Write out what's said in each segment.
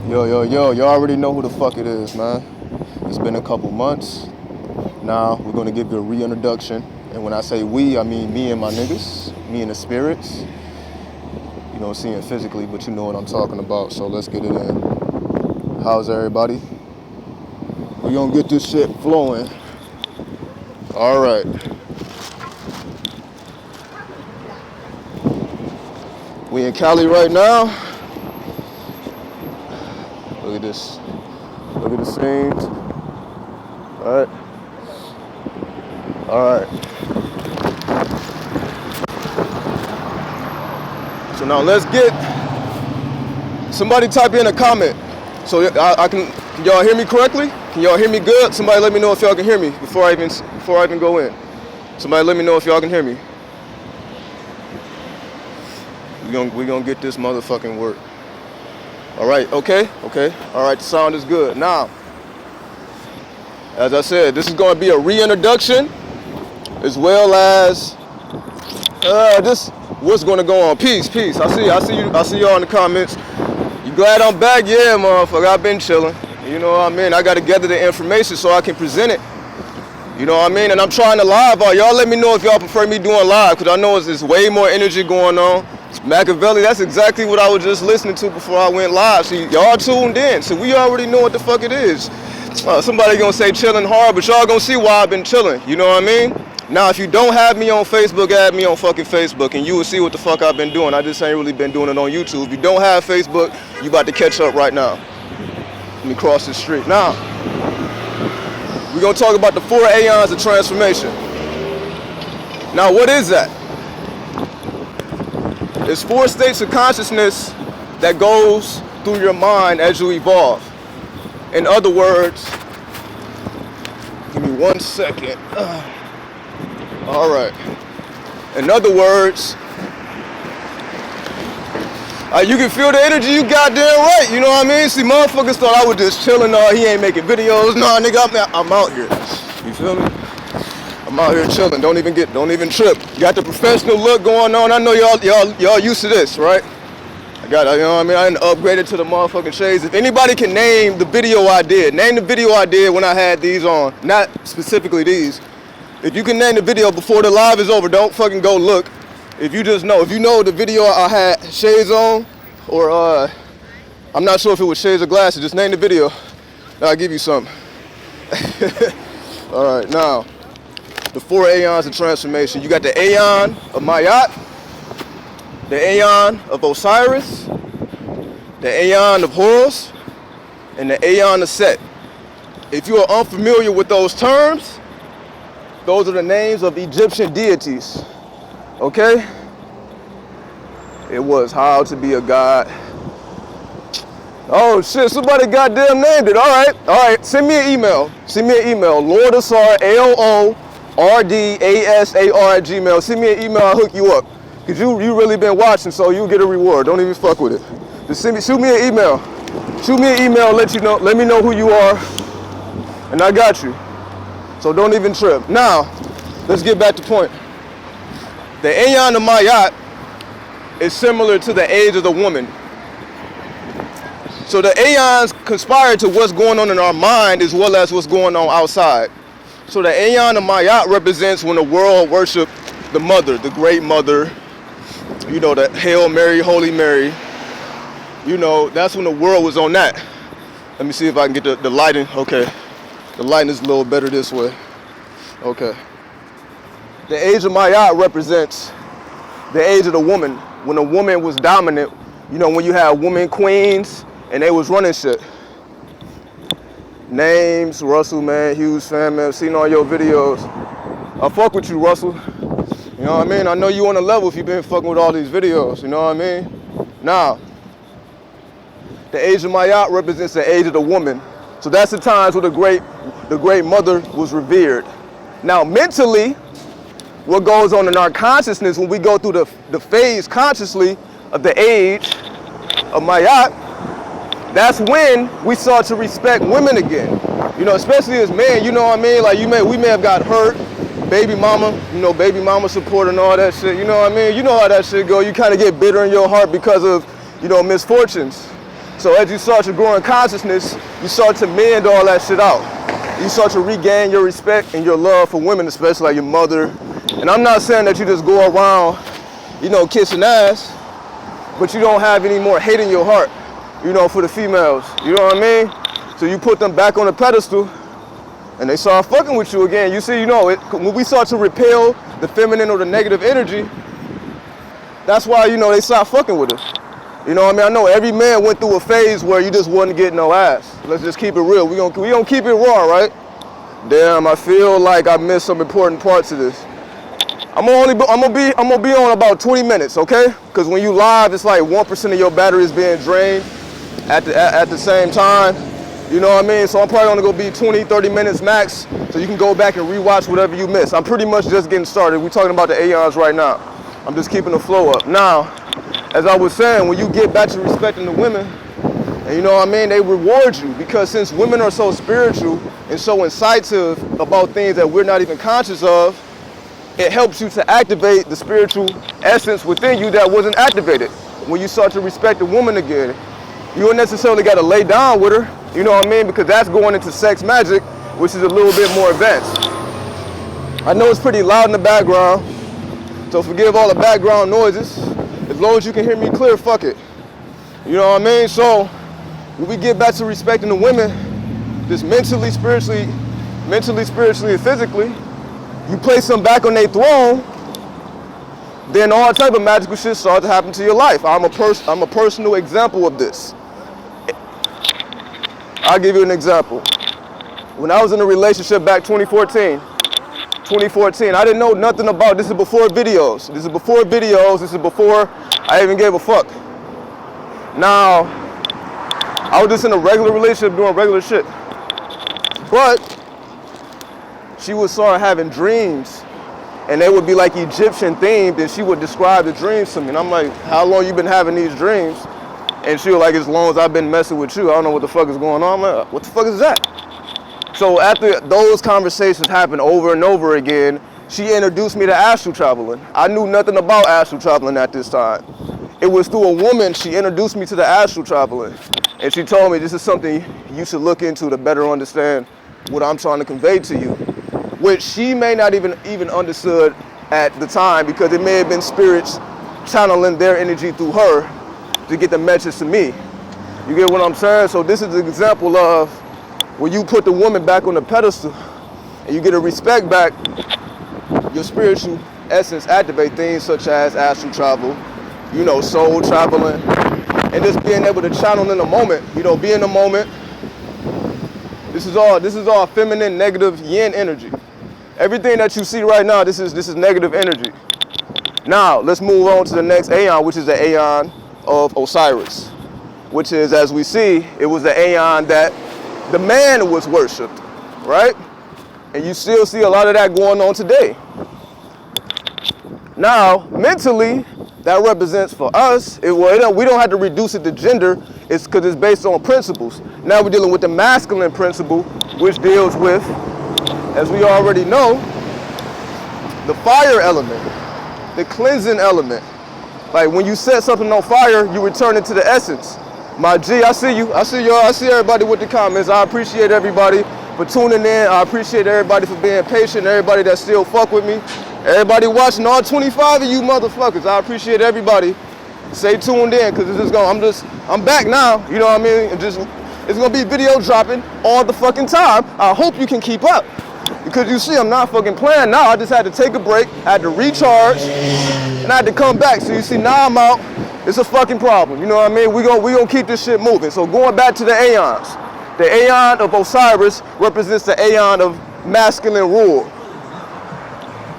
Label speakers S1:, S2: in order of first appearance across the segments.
S1: Yo, you already know who the fuck it is, man. It's been a couple months. Now, we're gonna give you a reintroduction. And when I say we, I mean me and my niggas, me and the spirits. You don't see it physically, but you know what I'm talking about, so let's get it in. How's everybody? We're gonna get this shit flowing. All right. We in Cali right now. Look at this. Look at the scenes. All right. All right. So now let's get somebody type in a comment. So I can y'all hear me correctly? Can y'all hear me good? Somebody let me know if y'all can hear me before I even go in. Somebody let me know if y'all can hear me. We gonna get this motherfucking work. All right, okay. All right, the sound is good. Now, as I said, this is going to be a reintroduction, as well as this. What's going to go on? Peace. I see y'all in the comments. You glad I'm back? Yeah, motherfucker. I've been chilling. You know what I mean? I got to gather the information so I can present it. You know what I mean? And I'm trying to live. Y'all let me know if y'all prefer me doing live, because I know there's way more energy going on. Machiavelli, that's exactly what I was just listening to before I went live. See, y'all tuned in, so we already know what the fuck it is. Somebody gonna say chilling hard, but y'all gonna see why I've been chilling. You know what I mean? Now, if you don't have me on Facebook, add me on fucking Facebook, and you will see what the fuck I've been doing. I just ain't really been doing it on YouTube. If you don't have Facebook, you about to catch up right now. Let me cross the street. Now, we're gonna talk about the 4 Aeons of transformation. Now, what is that? It's 4 states of consciousness that goes through your mind as you evolve. In other words, give me 1 second. All right. In other words, you can feel the energy, you goddamn right, you know what I mean? See, motherfuckers thought I was just chilling, he ain't making videos. Nah, nigga, I'm out here. You feel me? I'm out here chilling. Don't even trip. You got the professional look going on. I know y'all used to this, right? You know what I mean? I didn't upgrade it to the motherfucking shades. If anybody can name the video I did, when I had these on, not specifically these. If you can name the video before the live is over, don't fucking go look. If you know the video I had shades on, or I'm not sure if it was shades or glasses, just name the video. I'll give you something. All right, now. The 4 Aeons of transformation. You got the Aeon of Myat, the Aeon of Osiris, the Aeon of Horos, and the Aeon of Set. If you are unfamiliar with those terms, those are the names of Egyptian deities. Okay? It was how to be a god. Oh shit, somebody goddamn named it. All right. Send me an email. Lord Asar, LORDASAR@gmail. Send me an email, I'll hook you up. Cause you really been watching, so you get a reward. Don't even fuck with it. Just shoot me an email. Let me know who you are. And I got you. So don't even trip. Now, let's get back to point. The Aeon of Myat is similar to the age of the woman. So the Aeons conspire to what's going on in our mind as well as what's going on outside. So the Aeon of Myat represents when the world worshiped the mother, the great mother, you know, the Hail Mary, Holy Mary. You know, that's when the world was on that. Let me see if I can get the lighting. Okay. The lighting is a little better this way. Okay. The age of Myat represents the age of the woman. When a woman was dominant, you know, when you had women queens and they was running shit. Names, Russell, man, huge fan, man. I've seen all your videos. I fuck with you, Russell. You know what I mean? I know you on a level if you've been fucking with all these videos. You know what I mean? Now, the age of Myat represents the age of the woman. So that's the times where the great mother was revered. Now, mentally, what goes on in our consciousness when we go through the phase consciously of the age of Myat, that's when we start to respect women again. You know, especially as men, you know what I mean? Like we may have got hurt, baby mama support and all that shit, you know what I mean? You know how that shit go. You kind of get bitter in your heart because of, you know, misfortunes. So as you start to grow in consciousness, you start to mend all that shit out. You start to regain your respect and your love for women, especially like your mother. And I'm not saying that you just go around, you know, kissing ass, but you don't have any more hate in your heart, you know, for the females. You know what I mean? So you put them back on the pedestal and they start fucking with you again. You see, you know, when we start to repel the feminine or the negative energy, that's why, you know, they stop fucking with us. You know what I mean? I know every man went through a phase where you just wasn't getting no ass. Let's just keep it real. We gonna keep it raw, right? Damn, I feel like I missed some important parts of this. I'm gonna be on about 20 minutes, okay? Because when you live, it's like 1% of your battery is being drained at the same time. You know what I mean? So I'm probably only gonna be 20, 30 minutes max, so you can go back and rewatch whatever you missed. I'm pretty much just getting started. We're talking about the Aeons right now. I'm just keeping the flow up. Now, as I was saying, when you get back to respecting the women, and you know what I mean, they reward you, because since women are so spiritual and so incisive about things that we're not even conscious of, it helps you to activate the spiritual essence within you that wasn't activated. When you start to respect the woman again, you don't necessarily got to lay down with her, you know what I mean, because that's going into sex magic, which is a little bit more advanced. I know it's pretty loud in the background, so forgive all the background noises. As long as you can hear me clear, fuck it. You know what I mean? So when we get back to respecting the women, just mentally, spiritually, and physically, you place them back on their throne, then all type of magical shit starts to happen to your life. I'm a personal example of this. I'll give you an example. When I was in a relationship back 2014, I didn't know nothing about, this is before videos. This is before I even gave a fuck. Now, I was just in a regular relationship doing regular shit. But she would start having dreams, and they would be like Egyptian themed, and she would describe the dreams to me. And I'm like, how long you been having these dreams? And she was like, as long as I've been messing with you, I don't know what the fuck is going on. I'm like, what the fuck is that? So after those conversations happened over and over again, she introduced me to astral traveling. I knew nothing about astral traveling at this time. It was through a woman she introduced me to the astral traveling. And she told me this is something you should look into to better understand what I'm trying to convey to you. Which she may not even understood at the time, because it may have been spirits channeling their energy through her to get the message to me. You get what I'm saying? So this is an example of when you put the woman back on the pedestal and you get a respect back, your spiritual essence activate things such as astral travel, you know, soul traveling, and just being able to channel in the moment, you know, be in the moment. This is all feminine, negative yin energy. Everything that you see right now, this is negative energy. Now, let's move on to the next Aeon, which is the Aeon of Osiris, which is, as we see, it was the Aeon that the man was worshipped, right? And you still see a lot of that going on today. Now, mentally, that represents for us, we don't have to reduce it to gender, it's because it's based on principles. Now we're dealing with the masculine principle, which deals with, as we already know, the fire element, the cleansing element. Like when you set something on fire, you return it to the essence. My G, I see you. I see y'all. I see everybody with the comments. I appreciate everybody for tuning in. I appreciate everybody for being patient. Everybody that still fuck with me. Everybody watching, all 25 of you motherfuckers. I appreciate everybody. Stay tuned in, because I'm back now. You know what I mean? It's gonna be video dropping all the fucking time. I hope you can keep up, because you see, I'm not fucking playing now. I just had to take a break, I had to recharge, and I had to come back. So you see, now I'm out. It's a fucking problem. You know what I mean? We gonna keep this shit moving. So going back to the Aeons, the Aeon of Osiris represents the Aeon of masculine rule.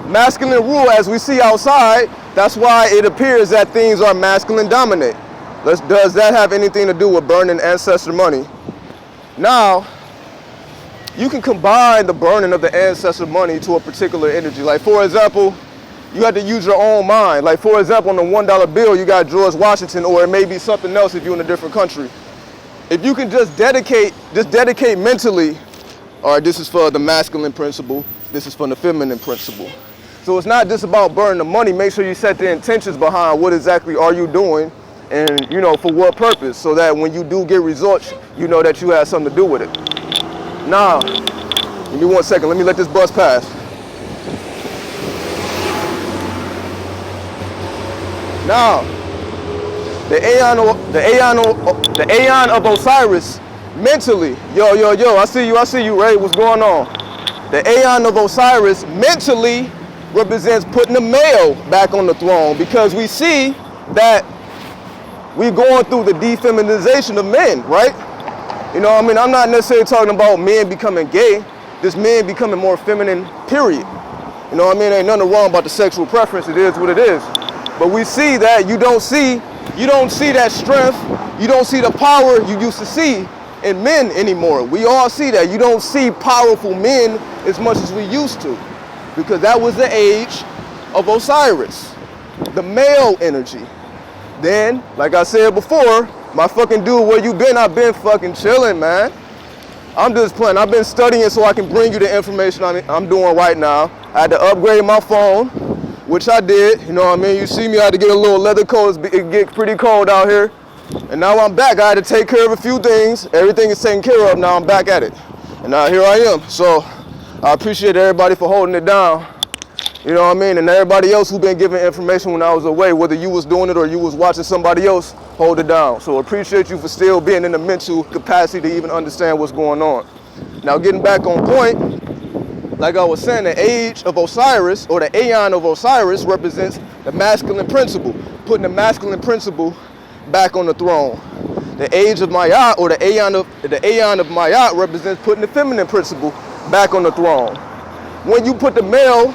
S1: Masculine rule, as we see outside, that's why it appears that things are masculine dominate. Does that have anything to do with burning ancestor money? Now, you can combine the burning of the ancestor money to a particular energy. Like, for example, you have to use your own mind. Like, for example, on the $1 bill, you got George Washington, or it may be something else if you're in a different country. If you can just dedicate mentally, all right, this is for the masculine principle, this is for the feminine principle. So it's not just about burning the money. Make sure you set the intentions behind what exactly are you doing and you know, for what purpose, so that when you do get results, you know that you had something to do with it. Now, give me 1 second, let me let this bus pass. Now, the Aeon of Osiris, mentally, yo, I see you, Ray, what's going on? The Aeon of Osiris mentally represents putting the male back on the throne, because we see that we're going through the defeminization of men, right? You know what I mean? I'm not necessarily talking about men becoming gay, just men becoming more feminine, period. You know what I mean? Ain't nothing wrong about the sexual preference, it is what it is. But we see that you don't see that strength, you don't see the power you used to see in men anymore. We all see that. You don't see powerful men as much as we used to, because that was the age of Osiris, the male energy. Then, like I said before, my fucking dude, where you been? I've been fucking chilling, man. I'm just playing. I've been studying so I can bring you the information I'm doing right now. I had to upgrade my phone, which I did. You know what I mean? You see me, I had to get a little leather coat. It get pretty cold out here. And now I'm back. I had to take care of a few things. Everything is taken care of. Now I'm back at it. And now here I am. So I appreciate everybody for holding it down. You know what I mean? And everybody else who been giving information when I was away, whether you was doing it or you was watching somebody else hold it down. So appreciate you for still being in the mental capacity to even understand what's going on. Now getting back on point, like I was saying, the age of Osiris, or the Aeon of Osiris, represents the masculine principle, putting the masculine principle back on the throne. The age of myat, or the Aeon of myat, represents putting the feminine principle back on the throne. When you put the male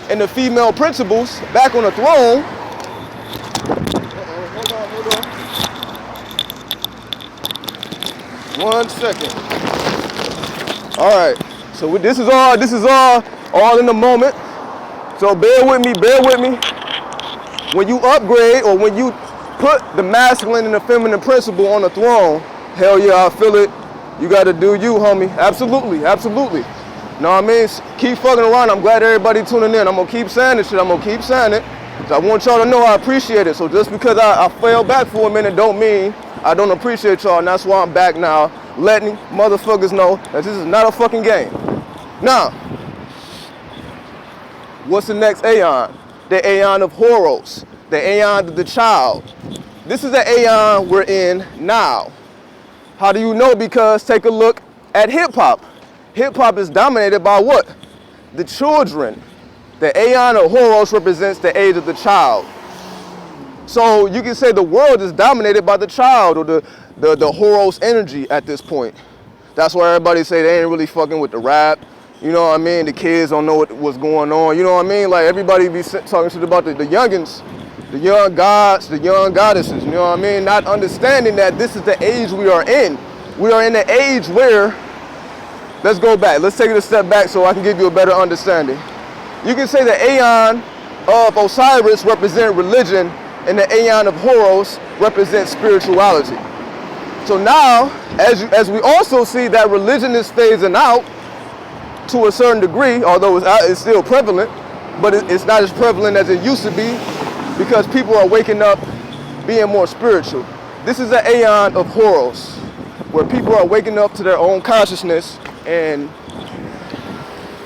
S1: and the female principles back on the throne. Hold on. 1 second. All right. So this is all in the moment. So bear with me. When you upgrade, or when you put the masculine and the feminine principle on the throne, hell yeah, I feel it. You got to do you, homie. Absolutely. Know what I mean? Keep fucking around. I'm glad everybody tuning in. I'm going to keep saying this shit. I'm going to keep saying it. So I want y'all to know I appreciate it. So just because I fell back for a minute don't mean I don't appreciate y'all. And that's why I'm back now, letting motherfuckers know that this is not a fucking game. Now, what's the next Aeon? The Aeon of Horos. The Aeon of the child. This is the Aeon we're in now. How do you know? Because take a look at hip-hop. Hip-hop is dominated by what? The children. The Aeon of Horos represents the age of the child. So you can say the world is dominated by the child, or the Horos energy at this point. That's why everybody say they ain't really fucking with the rap. You know what I mean? The kids don't know what's going on. You know what I mean? Like everybody be talking shit about the youngins, the young gods, the young goddesses. You know what I mean? Not understanding that this is the age we are in. We are in the age where, let's go back. Let's take it a step back so I can give you a better understanding. You can say the Aeon of Osiris represent religion, and the Aeon of Horos represents spirituality. So now, as we also see that religion is phasing out to a certain degree, although it's still prevalent, but it's not as prevalent as it used to be, because people are waking up being more spiritual. This is the Aeon of Horos, where people are waking up to their own consciousness. And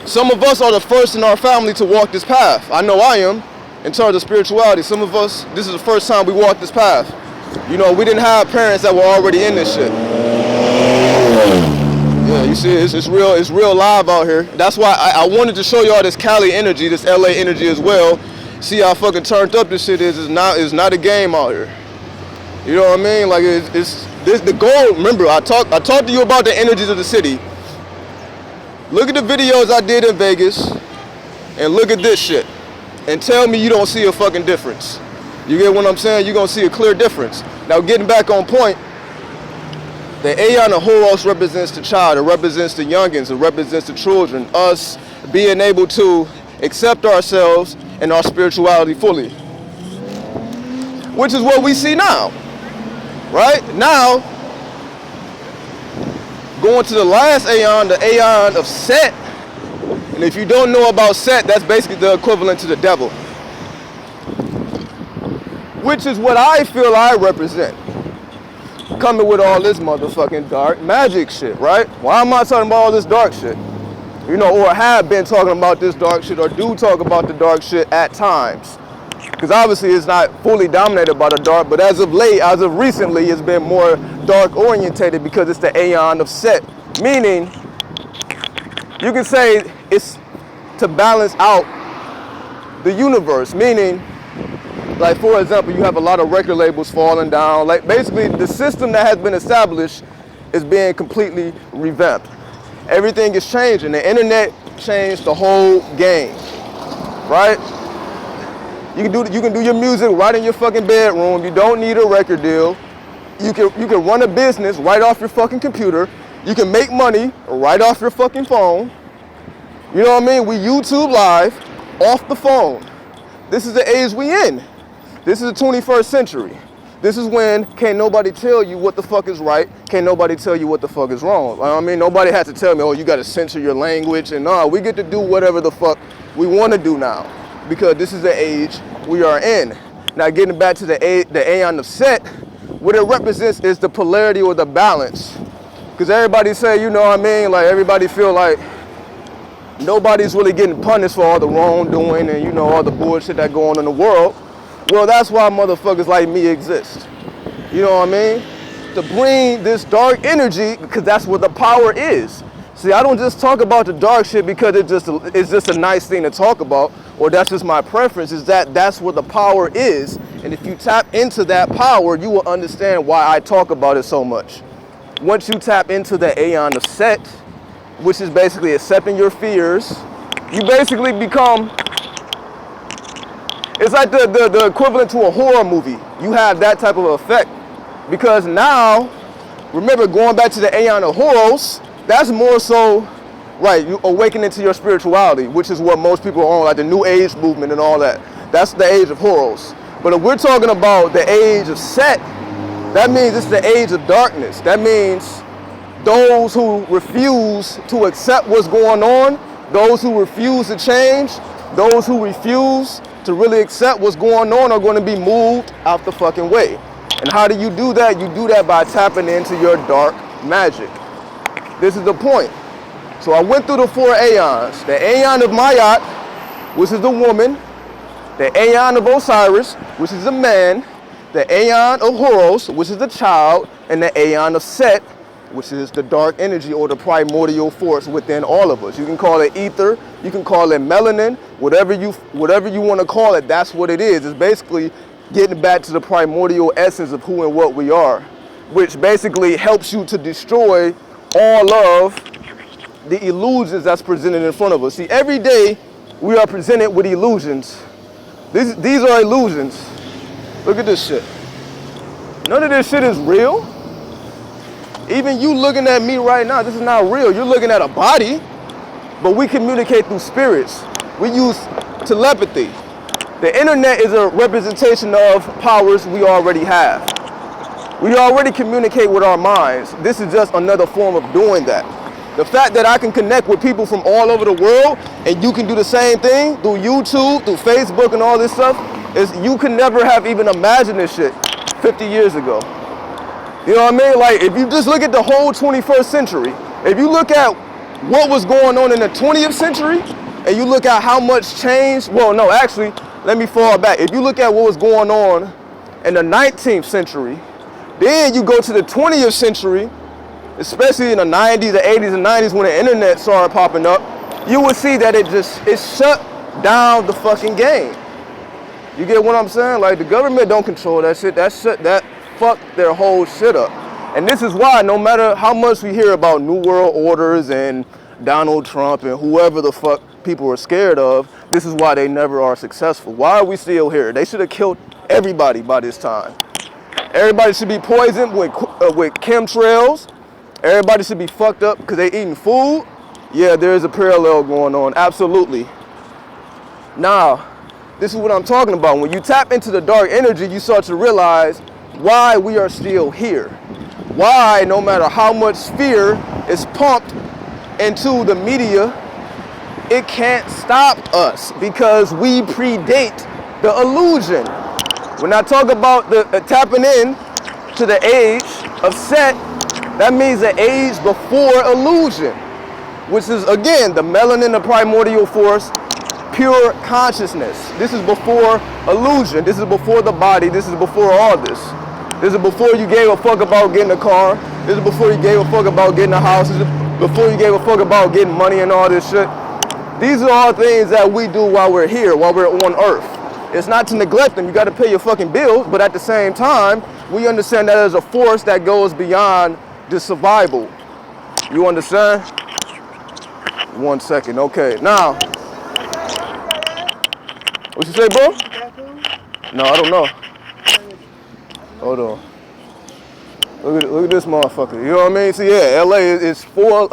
S1: some of us are the first in our family to walk this path. I know I am, in terms of spirituality. Some of us, this is the first time we walked this path. You know, we didn't have parents that were already in this shit. Yeah, you see, it's real live out here. That's why I wanted to show y'all this Cali energy, this LA energy as well. See how fucking turned up this shit is. It's not a game out here. You know what I mean? Like it's the goal. Remember, I talked to you about the energies of the city. Look at the videos I did in Vegas, and look at this shit, and tell me you don't see a fucking difference. You get what I'm saying? You're gonna see a clear difference. Now getting back on point, the Aeon of Horos represents the child, it represents the youngins, it represents the children, us being able to accept ourselves and our spirituality fully. Which is what we see now, right? Now, going to the last Aeon, the Aeon of Set. And if you don't know about Set, that's basically the equivalent to the devil. which is what I feel I represent. Coming with all this motherfucking dark magic shit, right? Why am I talking about all this dark shit? You know, or have been talking about this dark shit, or do talk about the dark shit at times. Because obviously it's not fully dominated by the dark, but as of late, as of recently, it's been more dark orientated because it's the Aeon of Set. Meaning, you can say it's to balance out the universe. Meaning, like for example, you have a lot of record labels falling down. Like basically the system that has been established is being completely revamped. Everything is changing. The internet changed the whole game, right? You can do your music right in your fucking bedroom. You don't need a record deal. You can run a business right off your fucking computer. You can make money right off your fucking phone. You know what I mean? We YouTube live off the phone. This is the age we in. This is the 21st century. This is when can't nobody tell you what the fuck is right. Can't nobody tell you what the fuck is wrong. I mean, nobody has to tell me, oh, you got to censor your language. And no, we get to do whatever the fuck we want to do now. Because this is the age we are in. Now getting back to the Aeon of Set, what it represents is the polarity or the balance. Because everybody say, you know what I mean, like everybody feel like nobody's really getting punished for all the wrongdoing and, you know, all the bullshit that go on in the world. Well, that's why motherfuckers like me exist. You know what I mean? To bring this dark energy, because that's what the power is. See, I don't just talk about the dark shit because it's just a nice thing to talk about, or that's just my preference, is that's what the power is. And if you tap into that power, you will understand why I talk about it so much. Once you tap into the Aeon of Set, which is basically accepting your fears, you basically become, it's like the equivalent to a horror movie. You have that type of effect. Because now, remember going back to the Aeon of Horos, that's more so, right, you awakening to your spirituality, which is what most people are on, like the New Age movement and all that. That's the age of Horos. But if we're talking about the age of Set, that means it's the age of darkness. That means those who refuse to accept what's going on, those who refuse to change, those who refuse to really accept what's going on are going to be moved out the fucking way. And how do you do that? You do that by tapping into your dark magic. This is the point. So I went through the 4 Aeons. The Aeon of Myat, which is the woman. The Aeon of Osiris, which is the man. The Aeon of Horos, which is the child. And the Aeon of Set, which is the dark energy or the primordial force within all of us. You can call it ether, you can call it melanin, whatever you want to call it, that's what it is. It's basically getting back to the primordial essence of who and what we are, which basically helps you to destroy all of the illusions that's presented in front of us. See, every day we are presented with illusions. These are illusions. Look at this shit. None of this shit is real. Even you looking at me right now, this is not real. You're looking at a body, but we communicate through spirits. We use telepathy. The internet is a representation of powers we already have. We already communicate with our minds. This is just another form of doing that. The fact that I can connect with people from all over the world and you can do the same thing through YouTube, through Facebook and all this stuff, is you could never have even imagined this shit 50 years ago. You know what I mean? Like, if you just look at the whole 21st century, if you look at what was going on in the 20th century, and you look at how much change, well, no, actually, let me fall back. If you look at what was going on in the 19th century, then you go to the 20th century, especially in the 90s, the 80s, and 90s when the internet started popping up, you will see that it shut down the fucking game. You get what I'm saying? Like, the government don't control that shit. That fucked their whole shit up. And this is why no matter how much we hear about New World Orders and Donald Trump and whoever the fuck people are scared of, this is why they never are successful. Why are we still here? They should have killed everybody by this time. Everybody should be poisoned with chemtrails. Everybody should be fucked up because they eating food. Yeah, there is a parallel going on, absolutely. Now, this is what I'm talking about. When you tap into the dark energy, you start to realize why we are still here. Why, no matter how much fear is pumped into the media, it can't stop us because we predate the illusion. When I talk about the tapping in to the age of Set, that means the age before illusion, which is, again, the melanin, the primordial force, pure consciousness. This is before illusion. This is before the body. This is before all this. This is before you gave a fuck about getting a car. This is before you gave a fuck about getting a house. This is before you gave a fuck about getting money and all this shit. These are all things that we do while we're here, while we're on Earth. It's not to neglect them. You got to pay your fucking bills, but at the same time, we understand that there's a force that goes beyond the survival. You understand? 1 second. Okay. Now, what you say, bro? No, I don't know. Hold on. Look at this motherfucker. You know what I mean? See, yeah, LA is full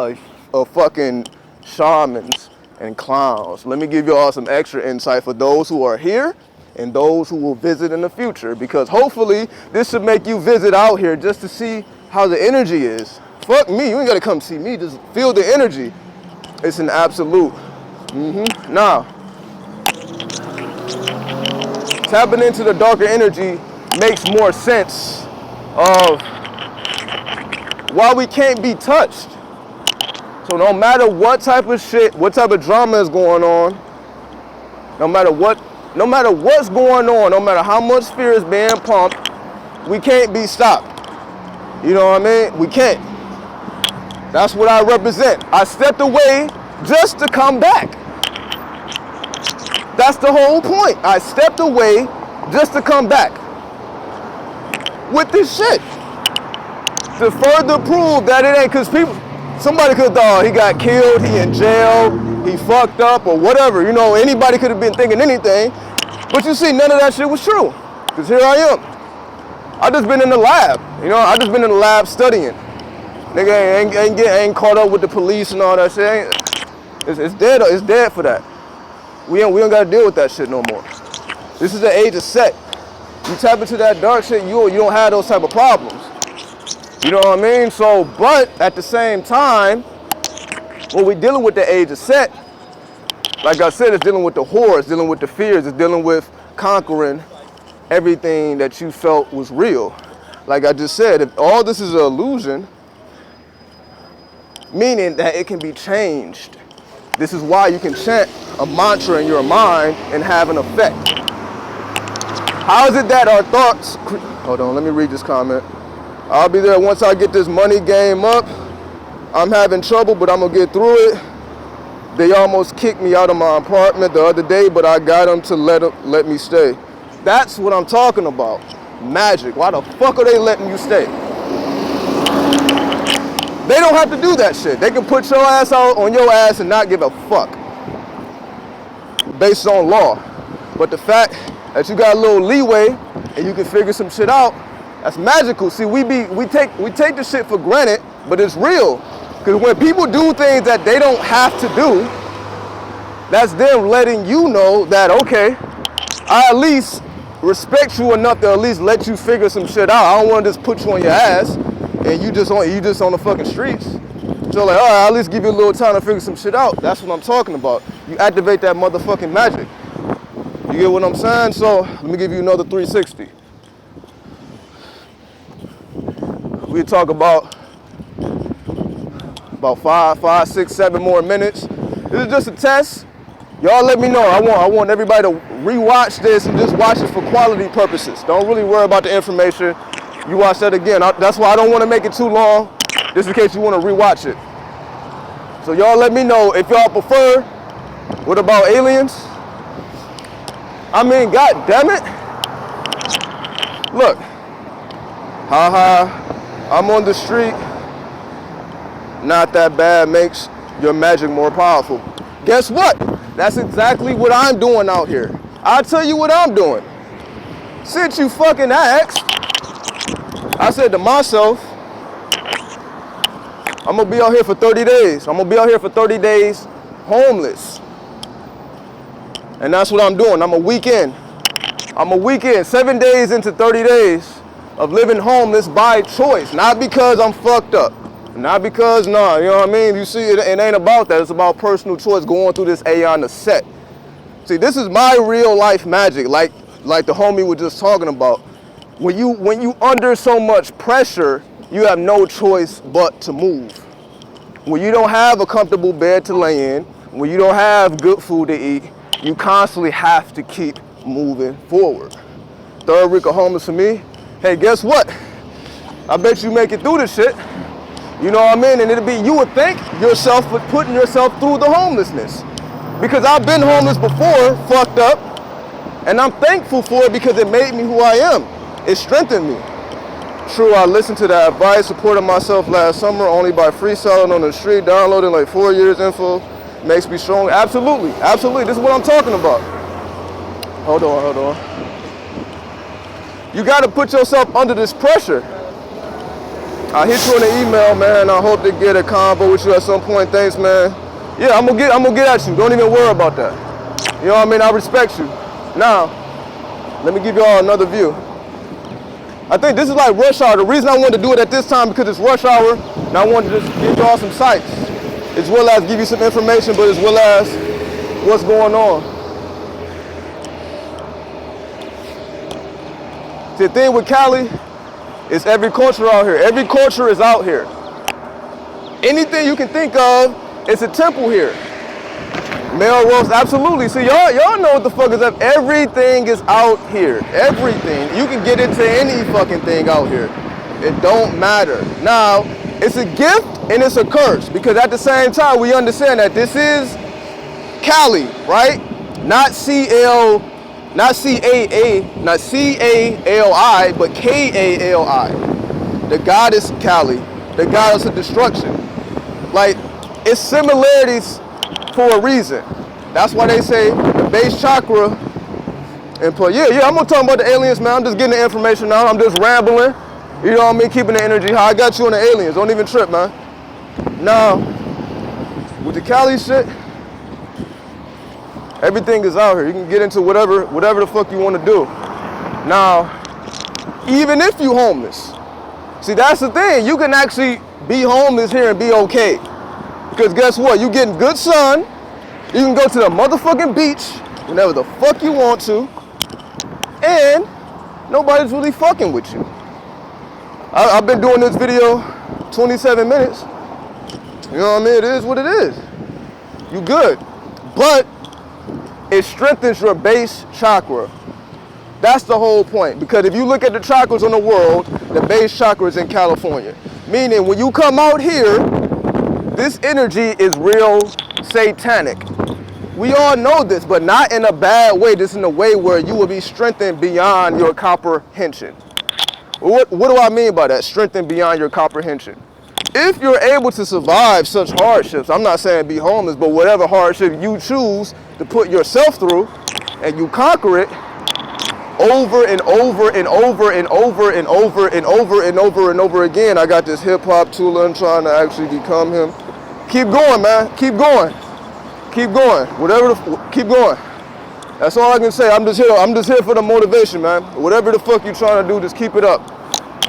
S1: of fucking shamans and clowns. Let me give you all some extra insight for those who are here and those who will visit in the future, because hopefully this should make you visit out here just to see how the energy is. Fuck me, you ain't gotta come see me, just feel the energy. It's an absolute. Now, tapping into the darker energy makes more sense of why we can't be touched. So no matter what type of shit, what type of drama is going on, no matter what's going on, no matter how much fear is being pumped, we can't be stopped. You know what I mean? We can't. That's what I represent. I stepped away just to come back. That's the whole point. I stepped away just to come back with this shit, to further prove that it ain't, because somebody could have thought he got killed, he in jail, he fucked up, or whatever. You know, anybody could have been thinking anything. But you see, none of that shit was true. Because here I am. I just been in the lab. You know, I just been in the lab studying. Nigga ain't caught up with the police and all that shit. It's dead. It's dead for that. We don't gotta deal with that shit no more. This is the age of Set. You tap into that dark shit, you don't have those type of problems. You know what I mean? So, but at the same time, when we're dealing with the age of Set, like I said, it's dealing with the horrors, dealing with the fears, it's dealing with conquering everything that you felt was real. Like I just said, if all this is an illusion, meaning that it can be changed. This is why you can chant a mantra in your mind and have an effect. How is it that our thoughts... Hold on, let me read this comment. I'll be there once I get this money game up. I'm having trouble, but I'm going to get through it. They almost kicked me out of my apartment the other day, but I got them to let me stay. That's what I'm talking about. Magic. Why the fuck are they letting you stay? They don't have to do that shit. They can put your ass out on your ass and not give a fuck. Based on law. But the fact that you got a little leeway and you can figure some shit out, that's magical. See, we take the shit for granted, but it's real. Because when people do things that they don't have to do, that's them letting you know that, okay, I at least respect you enough to at least let you figure some shit out. I don't want to just put you on your ass and you just on the fucking streets. So like, all right, I'll at least give you a little time to figure some shit out. That's what I'm talking about. You activate that motherfucking magic. You get what I'm saying? So let me give you another 360. We talk about 5, 6, 7 more minutes. This is just a test. Y'all let me know. I want everybody to rewatch this and just watch it for quality purposes. Don't really worry about the information. You watch that again. That's why I don't want to make it too long, just in case you want to rewatch it. So y'all let me know if y'all prefer. What about aliens? I mean, god damn it. Look. I'm on the street. Not that bad, makes your magic more powerful. Guess what? That's exactly what I'm doing out here. I'll tell you what I'm doing. Since you fucking asked, I said to myself, I'm gonna be out here for 30 days. I'm gonna be out here for 30 days homeless. And that's what I'm doing. I'm a week in. 7 days into 30 days of living homeless by choice. Not because I'm fucked up. Not because, you know what I mean? You see, it ain't about that. It's about personal choice going through this Aeon to Set. See, this is my real life magic. Like, like the homie was just talking about, when you under so much pressure, you have no choice but to move. When you don't have a comfortable bed to lay in, when you don't have good food to eat, you constantly have to keep moving forward. Third week of homeless for me, hey, guess what? I bet you make it through this shit. You know what I mean? And it'll be, you would thank yourself for putting yourself through the homelessness. Because I've been homeless before, fucked up, and I'm thankful for it because it made me who I am. It strengthened me. True, I listened to that advice, supported myself last summer only by freestyling on the street, downloading like 4 years info, makes me strong. Absolutely, absolutely, this is what I'm talking about. Hold on. You gotta put yourself under this pressure. I hit you in the email, man. I hope to get a convo with you at some point. Thanks, man. Yeah, I'm gonna get at you. Don't even worry about that. You know what I mean? I respect you. Now, let me give y'all another view. I think this is like rush hour. The reason I wanted to do it at this time because it's rush hour, and I wanted to just give y'all some sights, as well as give you some information, but as well as what's going on. See, the thing with Cali is every culture out here. Every culture is out here. Anything you can think of, it's a temple here. Male roast, absolutely. See, y'all know what the fuck is up. Everything is out here. Everything. You can get into any fucking thing out here. It don't matter. Now, it's a gift and it's a curse because at the same time, we understand that this is Kali, right? Not C-A-L-I, but K-A-L-I. The goddess Kali, the goddess of destruction. Like, it's similarities for a reason. That's why they say the base chakra. And yeah, I'm gonna talk about the aliens, man. I'm just getting the information out. I'm just rambling. You know what I mean? Keeping the energy high. I got you on the aliens. Don't even trip, man. Now, with the Kali shit, everything is out here. You can get into whatever the fuck you want to do. Now, even if you homeless, see, that's the thing. You can actually be homeless here and be okay. Because guess what? You getting good sun. You can go to the motherfucking beach whenever the fuck you want to. And nobody's really fucking with you. I've been doing this video 27 minutes. You know what I mean? It is what it is. You good. But it strengthens your base chakra. That's the whole point. Because if you look at the chakras in the world, the base chakra is in California. Meaning when you come out here, this energy is real satanic. We all know this, but not in a bad way. This in a way where you will be strengthened beyond your comprehension. What do I mean by that? Strengthened beyond your comprehension. If you're able to survive such hardships, I'm not saying be homeless, but whatever hardship you choose to put yourself through, and you conquer it over and over and over and over and over and over and over and over again. I got this hip hop tool. I'm trying to actually become him. Keep going, man. Keep going. Keep going. Keep going. That's all I can say. I'm just here for the motivation, man. Whatever the fuck you trying to do, just keep it up.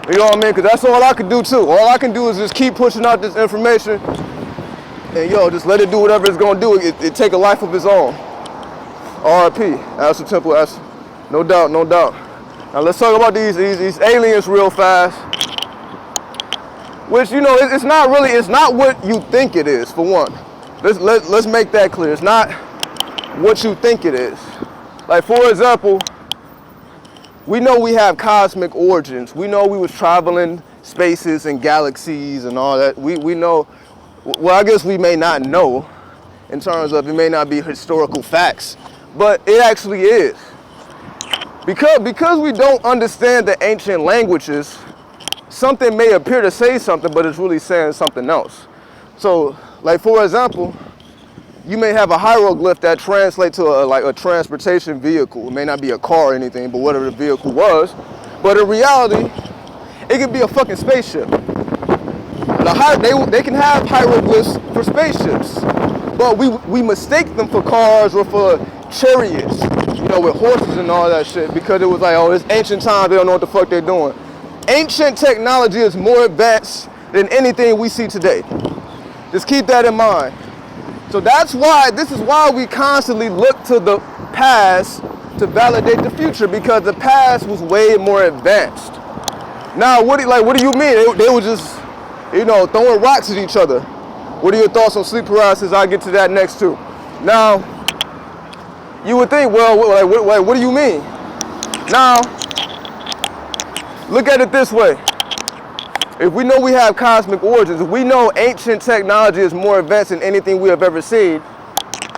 S1: You know what I mean? Because that's all I can do too. All I can do is just keep pushing out this information, and just let it do whatever it's gonna do. It take a life of its own. R.I.P. That's the temple. That's no doubt, no doubt. Now let's talk about these aliens real fast. Which it's not what you think it is. For one, let's make that clear. It's not what you think it is. Like, for example, we know we have cosmic origins. We know we was traveling spaces and galaxies and all that. We know, well, I guess we may not know in terms of it may not be historical facts, but it actually is. Because we don't understand the ancient languages, something may appear to say something, but it's really saying something else. So, like, for example, you may have a hieroglyph that translates to a transportation vehicle. It may not be a car or anything, but whatever the vehicle was. But in reality, it could be a fucking spaceship. They can have hieroglyphs for spaceships, but we mistake them for cars or for chariots, with horses and all that shit, because it was like, oh, it's ancient times, they don't know what the fuck they're doing. Ancient technology is more advanced than anything we see today. Just keep that in mind. So this is why we constantly look to the past to validate the future because the past was way more advanced. Now, what do you mean? They were just, throwing rocks at each other. What are your thoughts on sleep paralysis? I'll get to that next too. Now, you would think, well, what do you mean? Now, look at it this way. If we know we have cosmic origins, if we know ancient technology is more advanced than anything we have ever seen,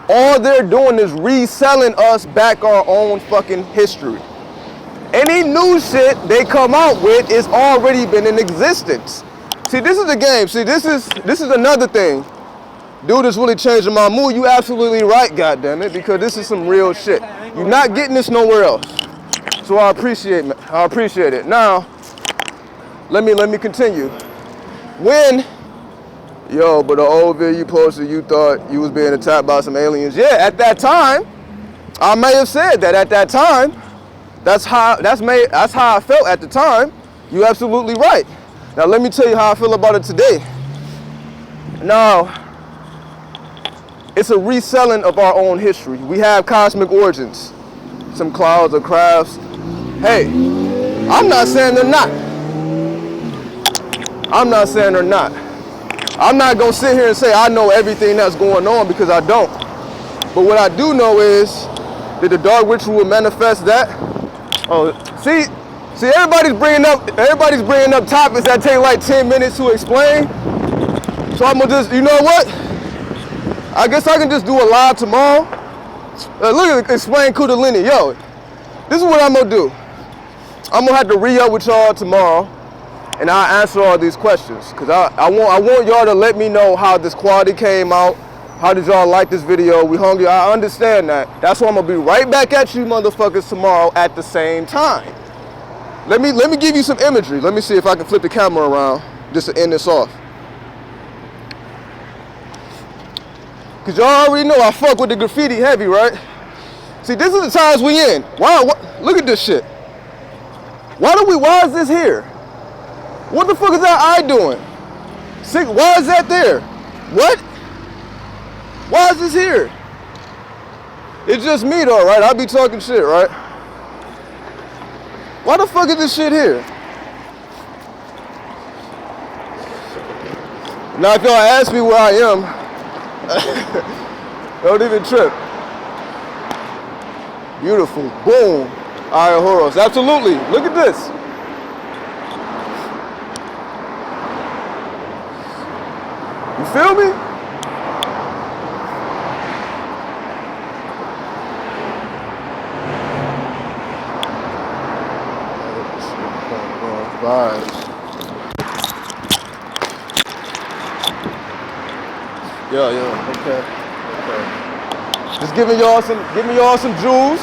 S1: all they're doing is reselling us back our own fucking history. Any new shit they come out with is already been in existence. See, this is the game. See, this is another thing. Dude is really changing my mood. You absolutely right, goddammit, because this is some real shit. You're not getting this nowhere else. So I appreciate it. Now, let me continue. But the old video you posted, you thought you was being attacked by some aliens. Yeah, at that time, I may have said that at that time. That's how I felt at the time. You're absolutely right. Now let me tell you how I feel about it today. Now, it's a reselling of our own history. We have cosmic origins. Some clouds or crafts. Hey, I'm not saying they're not. I'm not saying they're not. I'm not gonna sit here and say I know everything that's going on because I don't. But what I do know is that the dark ritual manifest that. Oh, see, everybody's bringing up topics that take like 10 minutes to explain. So I'm gonna just, you know what? I guess I can just do a live tomorrow. Look at explain Kundalini. Yo, this is what I'm gonna do. I'm gonna have to re-up with y'all tomorrow, and I'll answer all these questions. Cause I want y'all to let me know how this quality came out. How did y'all like this video? We hungry. I understand that. That's why I'm gonna be right back at you motherfuckers tomorrow at the same time. Let me give you some imagery. Let me see if I can flip the camera around just to end this off. Cause y'all already know I fuck with the graffiti heavy, right? See, this is the times we in. Wow, look at this shit. Why is this here? What the fuck is that eye doing? Why is that there? What? Why is this here? It's just me though, right? I be talking shit, right? Why the fuck is this shit here? Now if y'all ask me where I am, don't even trip. Beautiful, boom. All right, horos, absolutely. Look at this. You feel me? Vibes. Yeah, okay. Just giving y'all some jewels.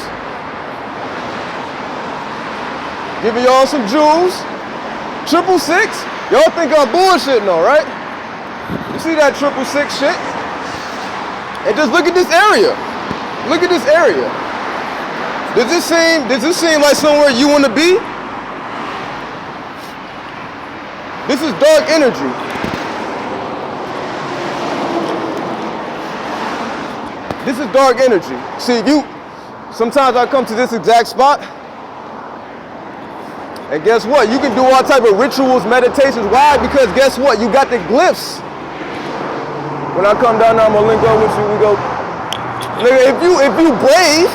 S1: Giving y'all some jewels. 666. Y'all think I'm bullshitting though, right? You see that 666 shit? And just look at this area. Look at this area. Does this seem like somewhere you want to be? This is dark energy. This is dark energy. See, sometimes I come to this exact spot, and guess what? You can do all type of rituals, meditations. Why? Because guess what? You got the glyphs. When I come down there, I'm gonna link up with you. We go, nigga, if you brave,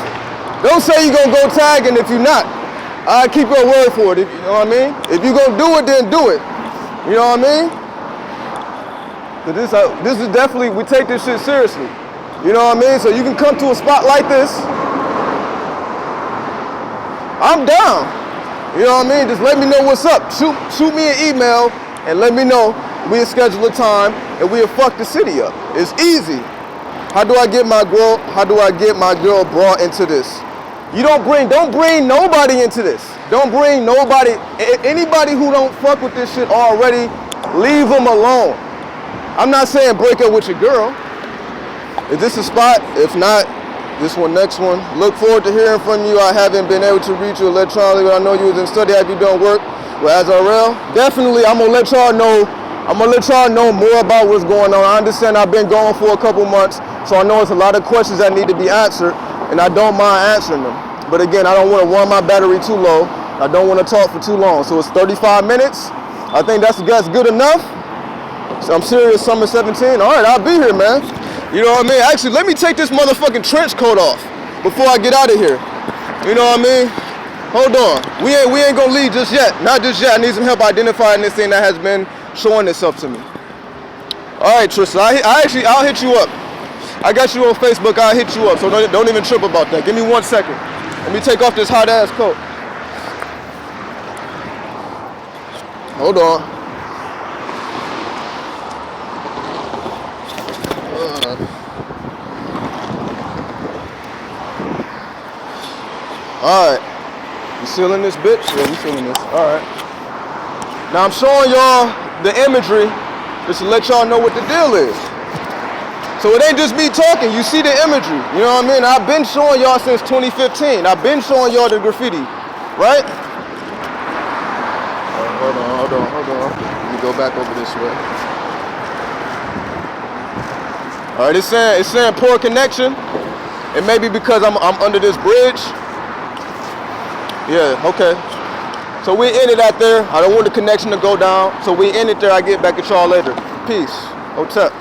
S1: don't say you gonna go tagging if you not. I keep your word for it. You know what I mean? If you gonna do it, then do it. You know what I mean? So this is definitely, we take this shit seriously. You know what I mean? So you can come to a spot like this. I'm down. You know what I mean? Just let me know what's up. Shoot me an email and let me know. We'll schedule a time and we'll fuck the city up. It's easy. How do I get my girl brought into this? Don't bring nobody into this. Don't bring nobody, anybody who don't fuck with this shit already, leave them alone. I'm not saying break up with your girl. Is this a spot? If not, this one, next one. Look forward to hearing from you. I haven't been able to reach you electronically, but I know you was in study. Have you done work with Azarel? Definitely, I'm gonna let y'all know more about what's going on. I understand I've been gone for a couple months, so I know it's a lot of questions that need to be answered, and I don't mind answering them. But again, I don't want to run my battery too low. I don't want to talk for too long. So it's 35 minutes. I think that's good enough. So I'm serious, summer 17. All right, I'll be here, man. You know what I mean? Actually, let me take this motherfucking trench coat off before I get out of here. You know what I mean? Hold on. We ain't gonna leave just yet. Not just yet. I need some help identifying this thing that has been showing itself to me. All right, Tristan. I'll hit you up. I got you on Facebook. I'll hit you up. So don't even trip about that. Give me 1 second. Let me take off this hot ass coat. Hold on. All right. You sealing this bitch? Yeah, we sealing this. All right. Now I'm showing y'all the imagery just to let y'all know what the deal is. So it ain't just me talking. You see the imagery. You know what I mean? I've been showing y'all since 2015. I've been showing y'all the graffiti, right? Hold on. Let me go back over this way. All right, it's saying poor connection. It may be because I'm under this bridge. Yeah, okay. So we end it out there. I don't want the connection to go down. So we end it there. I get back at y'all later. Peace. Hotep.